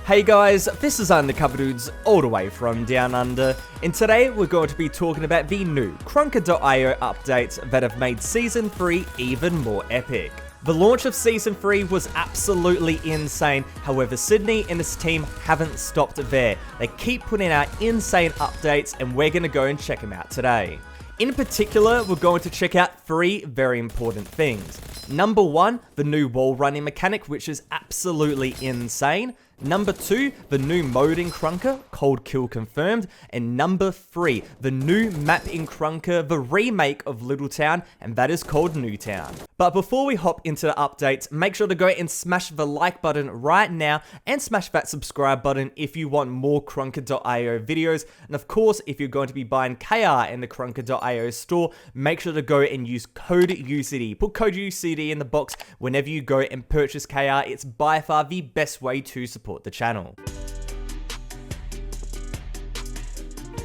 Hey guys, this is Undercover Dudes all the way from Down Under, and today we're going to be talking about the new Krunker.io updates that have made Season 3 even more epic. The launch of Season 3 was absolutely insane, however Sydney and his team haven't stopped there. They keep putting out insane updates and we're going to go and check them out today. In particular, we're going to check out three very important things. Number 1, the new wall running mechanic, which is absolutely insane. Number 2, the new mode in Krunker, Cold Kill confirmed. And number 3, the new map in Krunker, the remake of Little Town, and that is called Newtown. But before we hop into the updates, make sure to go and smash the like button right now and smash that subscribe button if you want more Krunker.io videos. And of course, if you're going to be buying KR in the Krunker.io store, make sure to go and use code UCD. Put code UCD in the box whenever you go and purchase KR. It's by far the best way to support the channel.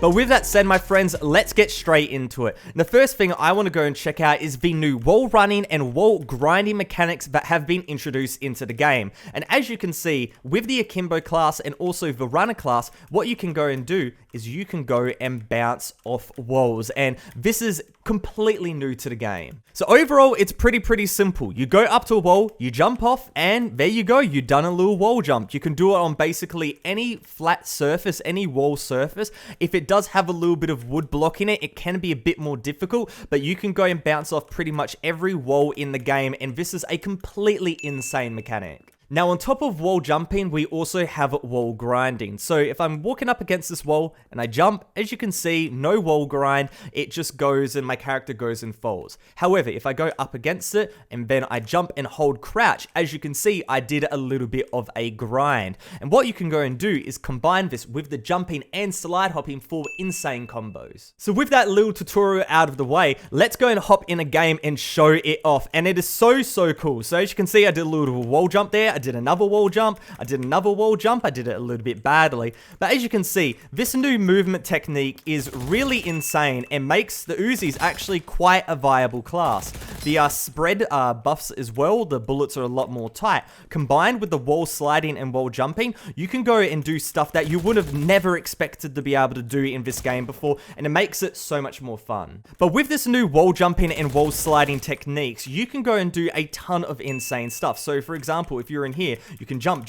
But with that said, my friends, let's get straight into it. The first thing I want to go and check out is the new wall running and wall grinding mechanics that have been introduced into the game. And as you can see, with the Akimbo class and also the runner class, what you can go and do is you can go and bounce off walls. And this is completely new to the game. So overall, it's pretty simple. You go up to a wall, you jump off, and there you go. You've done a little wall jump. You can do it on basically any flat surface, any wall surface. If it does have a little bit of wood blocking it, it can be a bit more difficult, but you can go and bounce off pretty much every wall in the game, and this is a completely insane mechanic. Now, on top of wall jumping, we also have wall grinding. So if I'm walking up against this wall and I jump, as you can see, no wall grind, it just goes and my character goes and falls. However, if I go up against it and then I jump and hold crouch, as you can see, I did a little bit of a grind. And what you can go and do is combine this with the jumping and slide hopping for insane combos. So with that little tutorial out of the way, let's go and hop in a game and show it off. And it is so cool. So as you can see, I did a little wall jump there. I did another wall jump, I did another wall jump, I did it a little bit badly, but as you can see, this new movement technique is really insane and makes the Uzis actually quite a viable class. The spread buffs as well, the bullets are a lot more tight. Combined with the wall sliding and wall jumping, you can go and do stuff that you would have never expected to be able to do in this game before, and it makes it so much more fun. But with this new wall jumping and wall sliding techniques, you can go and do a ton of insane stuff. So for example, if you're in here, you can jump,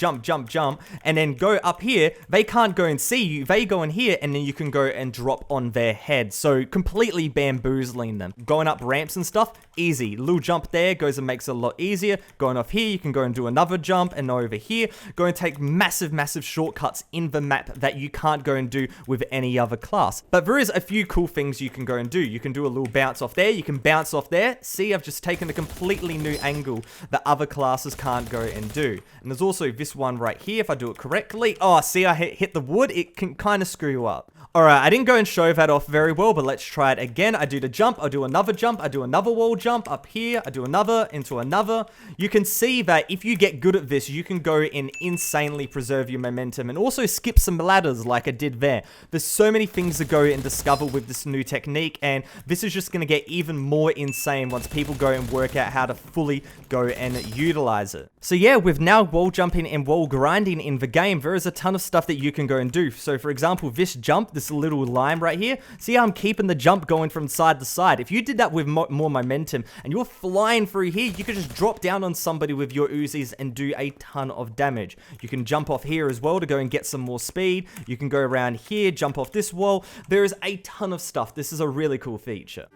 and then go up here. They can't go and see you. They go in here, and then you can go and drop on their head. So completely bamboozling them. Going up ramps and stuff, easy. Little jump there goes and makes it a lot easier. Going off here, you can go and do another jump, and over here, go and take massive shortcuts in the map that you can't go and do with any other class. But there is a few cool things you can go and do. You can do a little bounce off there. You can bounce off there. See, I've just taken a completely new angle that other classes can't go and do. And there's also this one right here, if I do it correctly. Oh, see, I hit the wood. It can kind of screw you up. Alright, I didn't go and show that off very well, but let's try it again. I do the jump, I do another jump, I do another wall jump up here, I do another, into another. You can see that if you get good at this, you can go and insanely preserve your momentum and also skip some ladders like I did there. There's so many things to go and discover with this new technique, and this is just going to get even more insane once people go and work out how to fully go and utilize it. So yeah, with now wall jumping and wall grinding in the game, there is a ton of stuff that you can go and do. So for example, this jump, this little line right here, see how I'm keeping the jump going from side to side. If you did that with more momentum and you're flying through here, you could just drop down on somebody with your Uzis and do a ton of damage. You can jump off here as well to go and get some more speed. You can go around here, jump off this wall. There is a ton of stuff. This is a really cool feature.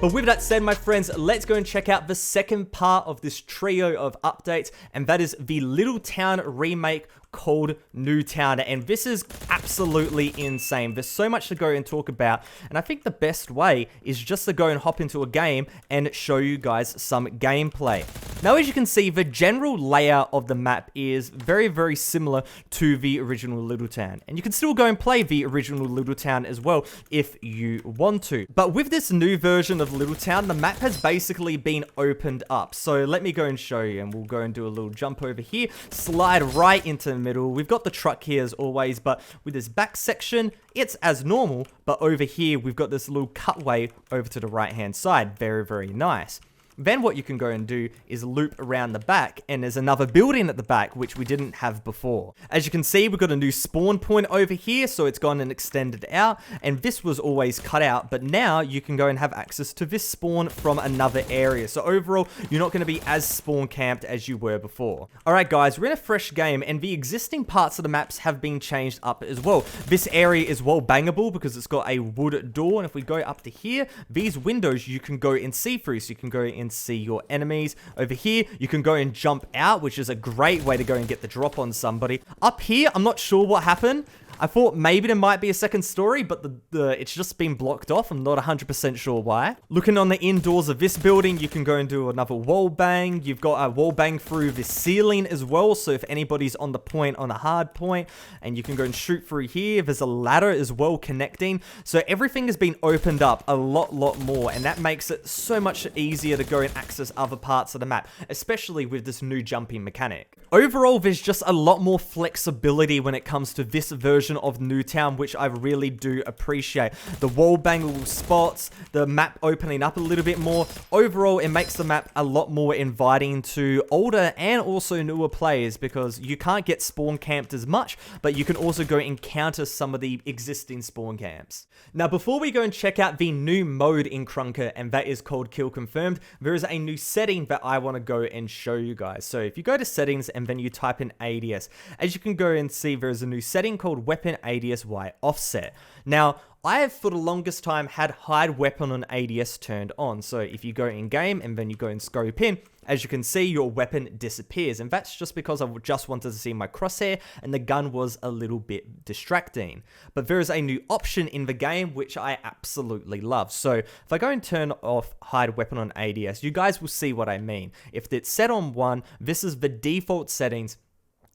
But with that said, my friends, let's go and check out the second part of this trio of updates, and that is the Little Town remake called Newtown, and this is absolutely insane. There's so much to go and talk about, and I think the best way is just to go and hop into a game and show you guys some gameplay. Now, as you can see, the general layout of the map is very similar to the original Little Town, and you can still go and play the original Little Town as well if you want to. But with this new version of Little Town, the map has basically been opened up. So let me go and show you, and we'll go and do a little jump over here, slide right into the middle. We've got the truck here as always, but with this back section, it's as normal, but over here, we've got this little cutaway over to the right-hand side. Very nice. Then what you can go and do is loop around the back, and there's another building at the back which we didn't have before. As you can see, we've got a new spawn point over here, so it's gone and extended out, and this was always cut out, but now you can go and have access to this spawn from another area. So overall, you're not going to be as spawn camped as you were before. Alright guys, we're in a fresh game, and the existing parts of the maps have been changed up as well. This area is wall bangable because it's got a wood door, and if we go up to here, these windows you can go and see through, so you can go and see your enemies. Over here, you can go and jump out, which is a great way to go and get the drop on somebody. Up here, I'm not sure what happened. I thought maybe there might be a second story, but it's just been blocked off. I'm not 100% sure why. Looking on the indoors of this building, you can go and do another wall bang. You've got a wall bang through the ceiling as well, so if anybody's on the point, on a hard point, and you can go and shoot through here. There's a ladder as well connecting, so everything has been opened up a lot more, and that makes it so much easier to go and access other parts of the map, especially with this new jumping mechanic. Overall, there's just a lot more flexibility when it comes to this version of Newtown, which I really do appreciate. The wall bangable spots, the map opening up a little bit more. Overall, it makes the map a lot more inviting to older and also newer players, because you can't get spawn camped as much, but you can also go encounter some of the existing spawn camps. Now, before we go and check out the new mode in Krunker, and that is called Kill Confirmed, there is a new setting that I want to go and show you guys. So if you go to settings and then you type in ADS, as you can go and see, there is a new setting called Weapon ADS-Y Offset. Now, I have for the longest time had hide weapon on ADS turned on. So if you go in game and then you go and scope in, as you can see, your weapon disappears. And that's just because I just wanted to see my crosshair and the gun was a little bit distracting. But there is a new option in the game which I absolutely love. So if I go and turn off hide weapon on ADS, you guys will see what I mean. If it's set on 1, this is the default settings.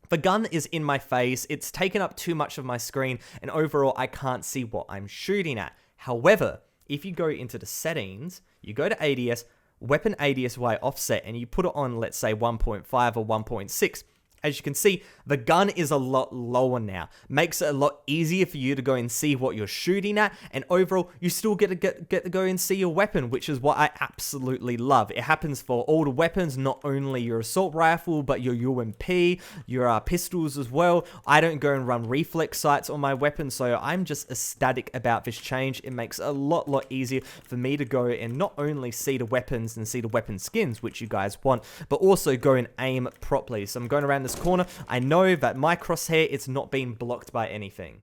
The gun is in my face, it's taken up too much of my screen, and overall I can't see what I'm shooting at. However, if you go into the settings, you go to ADS, Weapon ADS-Y Offset, and you put it on, let's say 1.5 or 1.6, as you can see, the gun is a lot lower now. Makes it a lot easier for you to go and see what you're shooting at, and overall, you still get to go and see your weapon, which is what I absolutely love. It happens for all the weapons, not only your assault rifle, but your UMP, your pistols as well. I don't go and run reflex sights on my weapon, so I'm just ecstatic about this change. It makes it a lot easier for me to go and not only see the weapons and see the weapon skins, which you guys want, but also go and aim properly. So I'm going around this corner. I know that my crosshair is not being blocked by anything.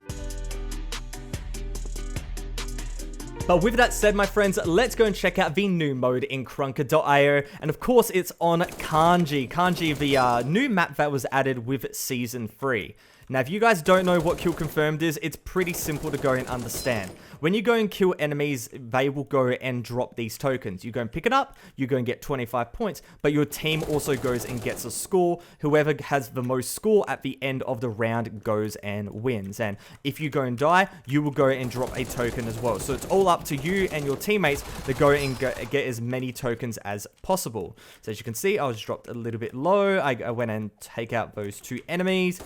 But with that said, my friends, let's go and check out the new mode in Krunker.io. And of course, it's on Kanji. Kanji, the new map that was added with Season 3. Now, if you guys don't know what Kill Confirmed is, it's pretty simple to go and understand. When you go and kill enemies, they will go and drop these tokens. You go and pick it up, you go and get 25 points, but your team also goes and gets a score. Whoever has the most score at the end of the round goes and wins. And if you go and die, you will go and drop a token as well. So it's all up to you and your teammates to go and get as many tokens as possible. So as you can see, I was dropped a little bit low. I went and take out those 2 enemies,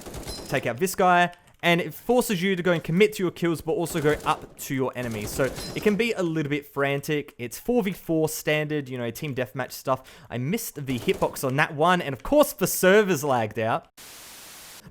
take out this guy, and it forces you to go and commit to your kills, but also go up to your enemies. So it can be a little bit frantic. It's 4v4 standard, you know, team deathmatch stuff. I missed the hitbox on that one, and of course the servers lagged out.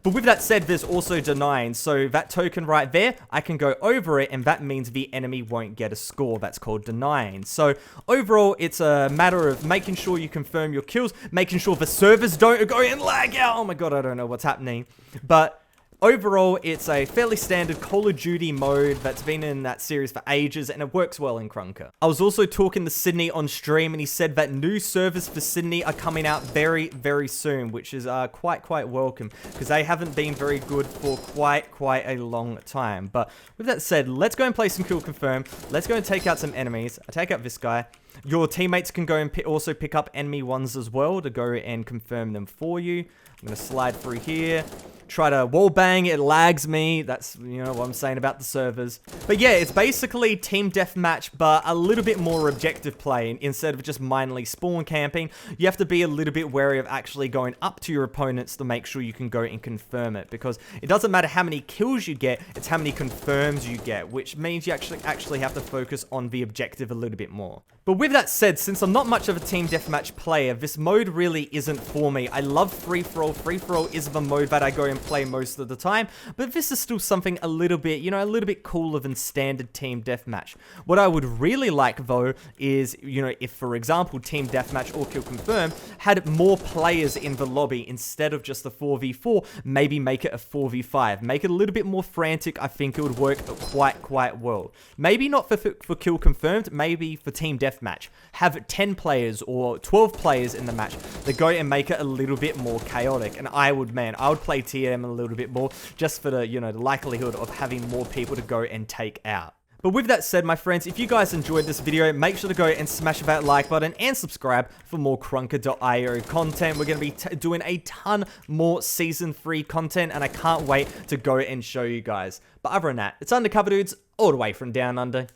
But with that said, there's also denying. So that token right there, I can go over it, and that means the enemy won't get a score. That's called denying. So overall, it's a matter of making sure you confirm your kills, making sure the servers don't go and lag out. Oh my god, I don't know what's happening. But overall, it's a fairly standard Call of Duty mode that's been in that series for ages, and it works well in Krunker. I was also talking to Sydney on stream, and he said that new servers for Sydney are coming out very soon, which is quite welcome, because they haven't been very good for quite a long time. But with that said, let's go and play some Kill Confirm. Let's go and take out some enemies. I take out this guy. Your teammates can go and also pick up enemy ones as well to go and confirm them for you. I'm going to slide through here. Try to wall bang, it lags me. That's, you know, what I'm saying about the servers. But yeah, it's basically team deathmatch, but a little bit more objective play. Instead of just mindlessly spawn camping, you have to be a little bit wary of actually going up to your opponents to make sure you can go and confirm it. Because it doesn't matter how many kills you get, it's how many confirms you get, which means you actually have to focus on the objective a little bit more. But with that said, since I'm not much of a team deathmatch player, this mode really isn't for me. I love free-for-all. Free-for-all is the mode that I go and play most of the time, but this is still something a little bit, you know, a little bit cooler than standard team deathmatch. What I would really like, though, is, you know, if, for example, team deathmatch or kill confirm had more players in the lobby instead of just a 4v4, maybe make it a 4v5. Make it a little bit more frantic. I think it would work quite well. Maybe not for kill confirmed, maybe for team deathmatch. Have 10 players or 12 players in the match that go and make it a little bit more chaotic. And I would play TM a little bit more just for the, you know, the likelihood of having more people to go and take out. But with that said, my friends, if you guys enjoyed this video, make sure to go and smash that like button and subscribe for more Krunker.io content. We're going to be doing a ton more Season 3 content, and I can't wait to go and show you guys. But other than that, it's Undercover Dudes, all the way from Down Under,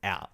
out.